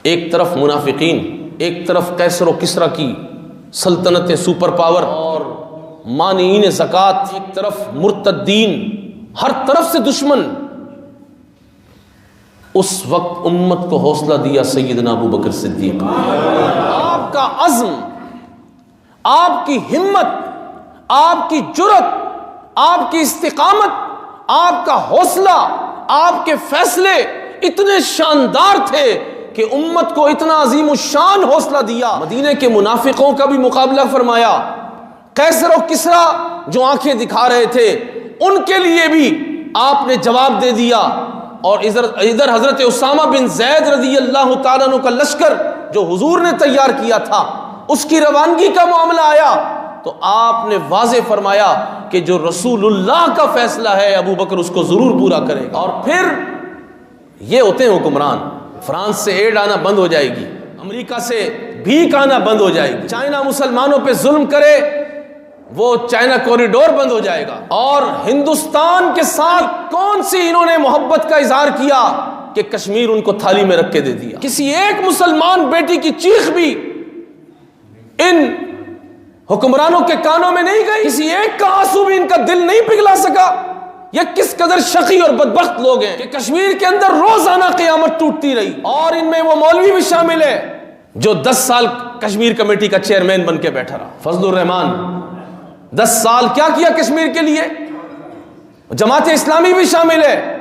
एक तरफ मुनाफिकीन, एक तरफ कैसर व किसरा की सल्तनत सुपर पावर और मानीन ज़कात, एक तरफ मुर्तद्दीन, हर तरफ से दुश्मन। उस वक्त उम्मत को हौसला दिया सैयदना अबू बकर सिद्दीक। आपका अज़्म, आपकी हिम्मत, आपकी जुर्रत, आपकी इस्तिकामत, आपका हौसला, आपके फैसले इतने शानदार थे कि उम्मत को इतना अजीम शान हौसला दिया। मदीने के मुनाफिकों का भी मुकाबला फरमाया। कैसर और किसरा जो आंखें दिखा रहे थे उनके लिए भी आपने जवाब दे दिया। और इधर हजरत उसामा बिन ज़ैद रज़ी अल्लाह ताला अन्हु का लश्कर जो हुजूर ने तैयार किया था, उसकी रवानगी का मामला आया तो आपने वाज़े फरमाया कि जो रसूलुल्लाह का फैसला है अबू बकर उसको जरूर पूरा करेगा। और फिर ये होते हैं हुक्मरान। फ्रांस से एड आना बंद हो जाएगी, अमेरिका से भीख आना बंद हो जाएगी, चाइना मुसलमानों पे जुल्म करे वो चाइना कॉरिडोर बंद हो जाएगा। और हिंदुस्तान के साथ कौन सी इन्होंने मोहब्बत का इजहार किया कि कश्मीर उनको थाली में रख के दे दिया। किसी एक मुसलमान बेटी की चीख भी इन हुक्मरानों के कानों में नहीं गई, किसी एक का आंसू भी इनका दिल नहीं पिघला सका। ये किस कदर शकी और बदबख्त लोग हैं कि कश्मीर के अंदर रोजाना क़यामत टूटती रही। और इनमें वो मौलवी भी शामिल है जो 10 साल कश्मीर कमेटी का चेयरमैन बन के बैठा रहा, फजलुर रहमान। 10 साल क्या किया कश्मीर के लिए। जमात इस्लामी भी शामिल है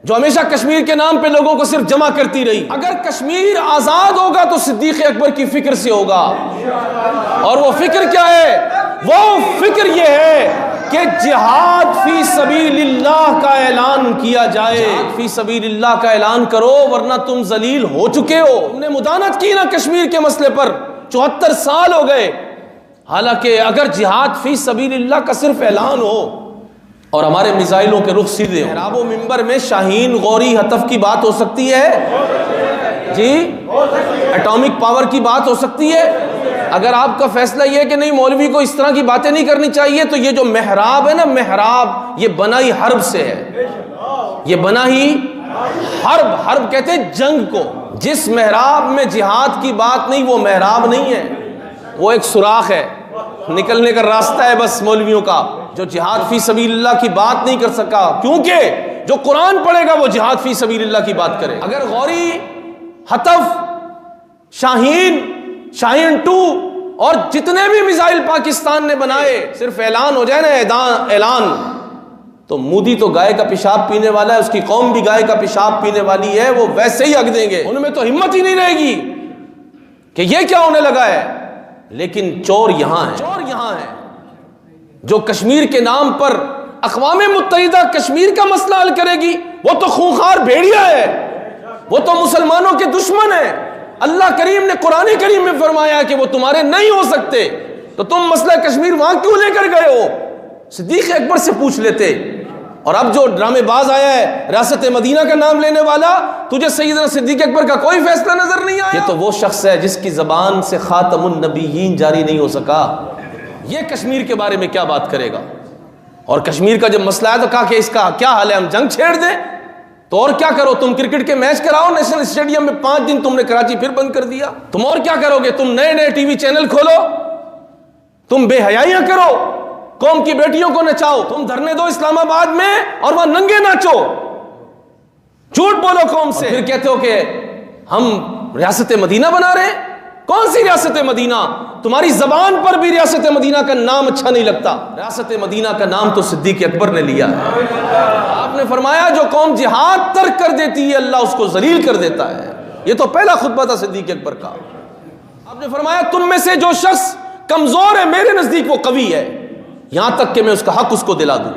जो हमेशा कश्मीर के नाम पे लोगों को सिर्फ जमा करती रही। अगर कश्मीर आजाद होगा तो सिद्दीक अकबर की फिक्र से होगा। और वो फिक्र क्या है? वो फिक्र ये है कि जिहाद फी सबीलिल्लाह का ऐलान किया जाए। फी सबीलिल्लाह का ऐलान करो वरना तुम जलील हो चुके हो। तुमने मुदानत की ना कश्मीर के मसले पर, 74 साल हो गए। हालांकि अगर जिहाद फी सबीलिल्लाह का सिर्फ ऐलान हो और हमारे मिसाइलों के रुख सीधे हो, मेहराब मिंबर में शाहीन गौरी हतफ की बात हो सकती है जी, एटॉमिक पावर की बात हो सकती है। अगर आपका फैसला यह है कि नहीं मौलवी को इस तरह की बातें नहीं करनी चाहिए, तो ये जो मेहराब है ना, मेहराब ये बना ही हर्ब से है। ये बना ही हर्ब, हर्ब कहते हैं जंग को। जिस मेहराब में जिहाद की बात नहीं वो मेहराब नहीं है, वो एक सुराख है, निकलने का रास्ता है बस मौलवियों का। जो जिहाद फी सबीलिल्लाह की बात नहीं कर सका, क्योंकि जो कुरान पढ़ेगा वो जिहाद फी सबीलिल्लाह की बात करे। अगर गौरी, हतफ, शाहीन, शाहीन 2 और जितने भी मिसाइल पाकिस्तान ने बनाए सिर्फ ऐलान हो जाए ना, ऐलान, तो मोदी तो गाय का पेशाब पीने वाला है, उसकी कौम भी गाय का पेशाब पीने वाली है, वो वैसे ही हक देंगे। उनमें तो हिम्मत ही नहीं रहेगी कि ये क्या होने लगा है। लेकिन चोर यहां है, चोर यहां है जो कश्मीर के नाम पर अक़वाम मुत्तहिदा कश्मीर का मसला हल करेगी। वो तो खूंखार भेड़िया है, वो तो मुसलमानों के दुश्मन है। अल्लाह करीम ने कुरान करीम में फरमाया कि वो तुम्हारे नहीं हो सकते, तो तुम मसला कश्मीर वहां क्यों लेकर गए हो? सिद्दीक अकबर से पूछ लेते। और अब जो ड्रामेबाज आया है रियासत मदीना का नाम लेने वाला, तुझे सैयदना सिद्दीक अकबर का कोई फैसला नजर नहीं आया? ये तो वो शख्स है जिसकी जबान से खातमुन नबीयीन जारी नहीं हो सका। ये कश्मीर के बारे में क्या बात करेगा? और कश्मीर का जब मसला है तो कहा कि इसका क्या हाल है, हम जंग छेड़ दें? तो और क्या करो, तुम क्रिकेट के मैच कराओ नेशनल स्टेडियम में, 5 दिन तुमने कराची फिर बंद कर दिया। तुम और क्या करोगे? तुम नए नए टीवी चैनल खोलो, तुम बेहयाइयां करो, कौम की बेटियों को नचाओ, तुम धरने दो इस्लामाबाद में और वहां नंगे नाचो, झूठ बोलो कौम से, फिर कहते हो कि हम रियासत मदीना बना रहे हैं। कौन सी रियासत मदीना? तुम्हारी जबान पर भी रियासत मदीना का नाम अच्छा नहीं लगता। रियासत मदीना का नाम तो सिद्दीक अकबर ने लिया है। आपने फरमाया जो कौम जिहाद तर्क कर देती है अल्लाह उसको जलील कर देता है। ये तो पहला खुतबा था सिद्दीक अकबर का। आपने फरमाया तुम में से जो शख्स कमजोर है मेरे नजदीक वो कवी है, यहां तक कि मैं उसका हक उसको दिला दूं।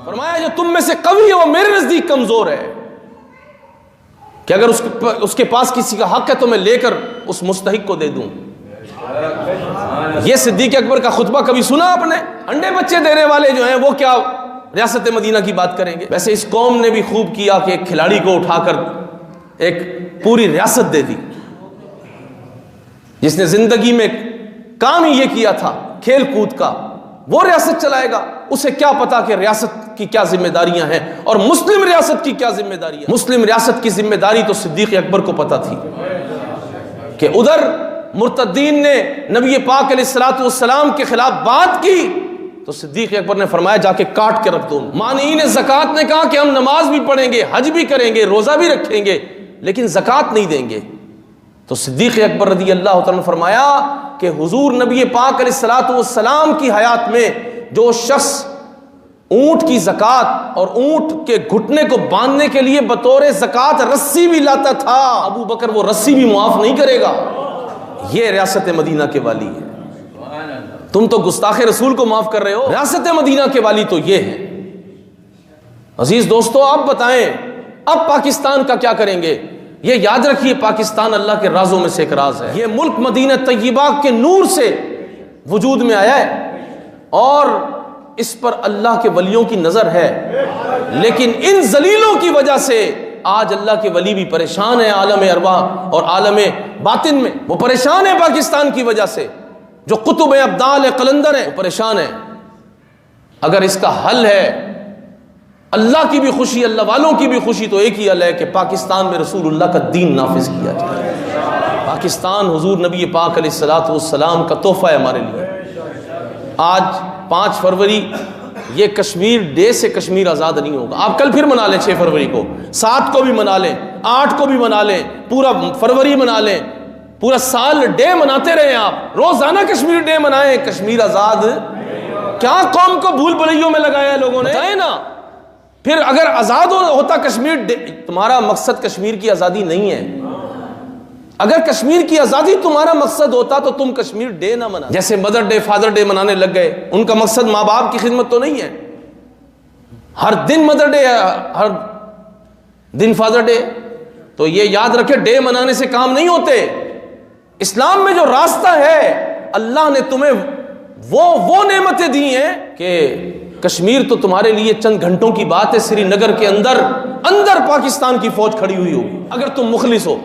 फरमाया जो तुम में से कवी है वो मेरे नजदीक कमजोर है कि अगर उसके पास किसी का हक है तो मैं लेकर उस मुस्तहिक को दे दूं। ये सिद्दीक अकबर का खुतबा कभी सुना आपने? अंडे बच्चे देने वाले जो हैं वो क्या रियासत मदीना की बात करेंगे? वैसे इस कौम ने भी खूब किया कि एक खिलाड़ी को उठाकर एक पूरी रियासत दे दी, जिसने जिंदगी में काम ही ये किया था खेल कूद का, वो रियासत चलाएगा। उसे क्या पता कि रियासत की क्या जिम्मेदारियां हैं और मुस्लिम रियासत की क्या जिम्मेदारी है। मुस्लिम रियासत की जिम्मेदारी तो सिद्दीक अकबर को पता थी। कि उधर मुर्तद्दीन ने नबी पाक अलैहिस्सलाम के खिलाफ बात की तो सिद्दीक अकबर ने फरमाया जाके काट के रख दो। मानीन ज़कात ने कहा कि हम नमाज भी पढ़ेंगे, हज भी करेंगे, रोज़ा भी रखेंगे, लेकिन ज़कात नहीं देंगे। तो सिद्दीक अकबर रज़ी अल्लाह तआला ने फरमाया कि हुजूर नबी पाक अलैहिस्सलाम की हयात में जो शख्स ऊंट की ज़कात और ऊंट के घुटने को बांधने के लिए बतौर ज़कात रस्सी भी लाता था, अबू बकर वो रस्सी भी मुआफ नहीं करेगा। ये रियासत मदीना के वाली है। तुम तो गुस्ताखे रसूल को माफ कर रहे हो, रियासत मदीना के वाली तो ये है। अजीज दोस्तों, आप बताएं अब पाकिस्तान का क्या करेंगे? ये याद रखिए, पाकिस्तान अल्लाह के राजों में से एक राज है। ये मुल्क मदीना तय्यबा के नूर से वजूद में आया है और इस पर अल्लाह के वलियों की नजर है, लेकिन इन जलीलों की वजह से आज अल्लाह के वली भी परेशान है। आलम अरवाह और आलम बातिन में वो परेशान है पाकिस्तान की वजह से। जो कुतुब अब्दाल कलंदर है वो परेशान है। अगर इसका हल है अल्लाह की भी खुशी, अल्लाह वालों की भी खुशी, तो एक ही हल है कि पाकिस्तान में रसूलुल्लाह का दीन नाफिज किया जाए। पाकिस्तान हुजूर नबी पाक अलैहिस्सलाम का तोहफा है हमारे लिए। आज 5 फरवरी ये कश्मीर डे से कश्मीर आज़ाद नहीं होगा। आप कल फिर मना लें 6 फरवरी को, 7 को भी मना लें, 8 को भी मना लें, पूरा फरवरी मना लें, पूरा साल डे मनाते रहे। आप रोजाना कश्मीर डे मनाएं, कश्मीर आज़ाद क्या कौम को भूल भुलैयों में लगाया है लोगों ने, है ना। फिर अगर आज़ाद होता कश्मीर डे, तुम्हारा मकसद कश्मीर की आज़ादी नहीं है। अगर कश्मीर की आज़ादी तुम्हारा मकसद होता तो तुम कश्मीर डे ना मना। जैसे मदर डे, फादर डे मनाने लग गए, उनका मकसद माँ बाप की खिदमत तो नहीं है। हर दिन मदर डे, हर दिन फादर डे, तो ये याद रखे डे मनाने से काम नहीं होते। इस्लाम में जो रास्ता है, अल्लाह ने तुम्हें वो नेमतें दी हैं कि कश्मीर तो तुम्हारे लिए चंद घंटों की बात है। श्रीनगर के अंदर पाकिस्तान की फौज खड़ी हुई होगी। अगर तुम मुखलिस हो,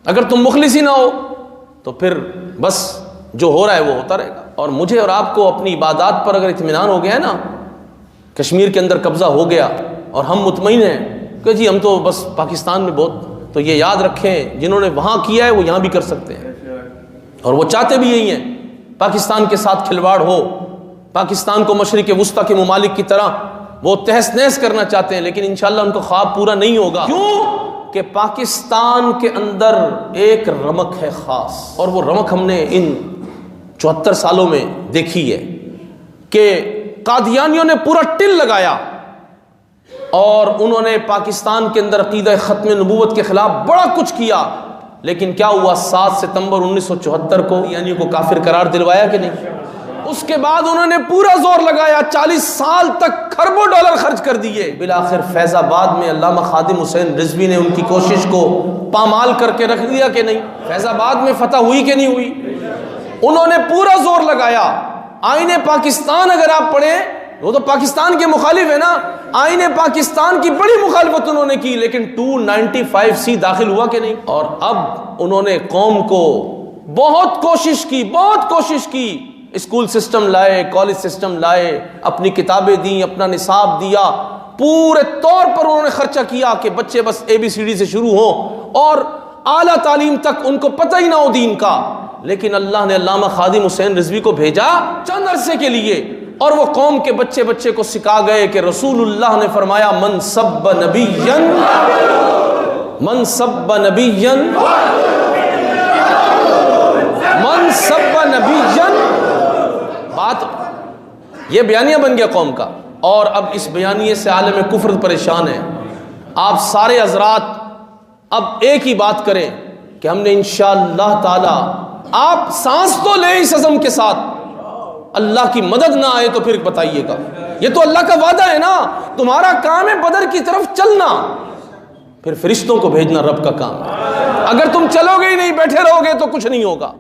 अगर तुम मुखलिस ही ना हो तो फिर बस जो हो रहा है वो होता रहेगा। और मुझे और आपको अपनी इबादत पर अगर इत्मीनान हो गया है ना, कश्मीर के अंदर कब्जा हो गया और हम मुतमईन हैं कि जी हम तो बस पाकिस्तान में बहुत, तो ये याद रखें जिन्होंने वहाँ किया है वो यहाँ भी कर सकते हैं। और वो चाहते भी यही हैं, पाकिस्तान के साथ खिलवाड़ हो, पाकिस्तान को मशरिक वुस्ता के मुमालिक की तरह वो तहस नहस करना चाहते हैं, लेकिन इंशाअल्लाह उनको ख्वाब पूरा नहीं होगा। क्यों? कि पाकिस्तान के अंदर एक रमक है खास, और वो रमक हमने इन 74 सालों में देखी है कि कादियानियों ने पूरा टिल लगाया और उन्होंने पाकिस्तान के अंदर अकीदा खत्म नबूवत के खिलाफ बड़ा कुछ किया। लेकिन क्या हुआ? 7 सितंबर 1974 को यानी को काफिर करार दिलवाया कि नहीं? उसके बाद उन्होंने पूरा जोर लगाया, 40 साल तक खरबों डॉलर खर्च कर दिए। बिलाखिर फैजाबाद में अल्लामा खादिम हुसैन रिजवी ने उनकी कोशिश को पामाल करके रख दिया कि नहीं? फैजाबाद में फतह हुई कि नहीं हुई? उन्होंने पूरा जोर लगाया। आईने पाकिस्तान अगर आप पढ़ें, वो तो पाकिस्तान के मुखालिफ है ना, आईने पाकिस्तान की बड़ी मुखालिफत उन्होंने की, लेकिन 295C दाखिल हुआ कि नहीं? और अब उन्होंने कौम को बहुत कोशिश की, स्कूल सिस्टम लाए, कॉलेज सिस्टम लाए, अपनी किताबें दी, अपना निसाब दिया, पूरे तौर पर उन्होंने खर्चा किया कि बच्चे बस ABCD से शुरू हो और आला तालीम तक उनको पता ही ना हो दीन का। लेकिन अल्लाह ने अल्लामा खादिम हुसैन रिजवी को भेजा चंद अरसे के लिए, और वो कौम के बच्चे को सिखा गए कि रसूलुल्लाह ने फरमाया मन सब्ब नबिय्यन मन सब्ब नबिय्यन। बात ये बयानिया बन गया कौम का, और अब इस बयानिए से आलम कुफ्र परेशान है। आप सारे हजरात अब एक ही बात करें कि हमने इंशाअल्लाह ताला, आप सांस तो ले इस अज़म के साथ, अल्लाह की मदद ना आए तो फिर बताइएगा। ये तो अल्लाह का वादा है ना, तुम्हारा काम है बदर की तरफ चलना, फिर फरिश्तों को भेजना रब का काम है। अगर तुम चलोगे ही नहीं, बैठे रहोगे तो कुछ नहीं होगा।